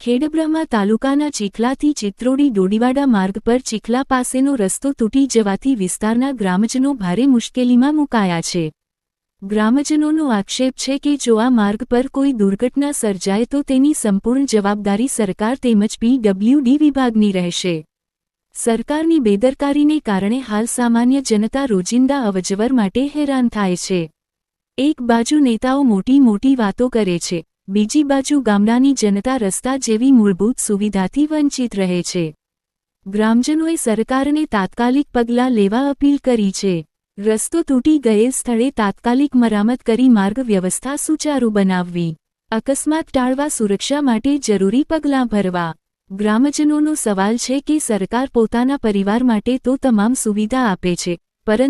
ખેડબ્રહ્મા તાલુકાના ચીખલાથી ચિત્રોડી ડોડીવાડા માર્ગ પર ચીખલા પાસેનો રસ્તો તૂટી જવાથી વિસ્તારના ગ્રામજનો ભારે મુશ્કેલીમાં મુકાયા છે. ગ્રામજનોનો આક્ષેપ છે કે જો આ માર્ગ પર કોઈ દુર્ઘટના સર્જાય તો તેની સંપૂર્ણ જવાબદારી સરકાર તેમજ PWD વિભાગની રહેશે. સરકારની બેદરકારીને કારણે હાલ સામાન્ય જનતા રોજિંદા અવરજવર માટે હેરાન થાય છે. એક બાજુ નેતાઓ મોટી મોટી વાતો કરે છે, બીજી બાજુ ગામડાની જનતા રસ્તા જેવી મૂળભૂત સુવિધાથી વંચિત રહે છે. ગ્રામજનોએ સરકારને તાત્કાલિક પગલાં લેવા અપીલ કરી છે. રસ્તો તૂટી ગયેલ સ્થળે તાત્કાલિક મરામત કરી માર્ગ વ્યવસ્થા સુચારુ બનાવવી, અકસ્માત ટાળવા સુરક્ષા માટે જરૂરી પગલાં ભરવા. ગ્રામજનોનો સવાલ છે કે સરકાર પોતાના પરિવાર માટે તો તમામ સુવિધા આપે છે, પરંતુ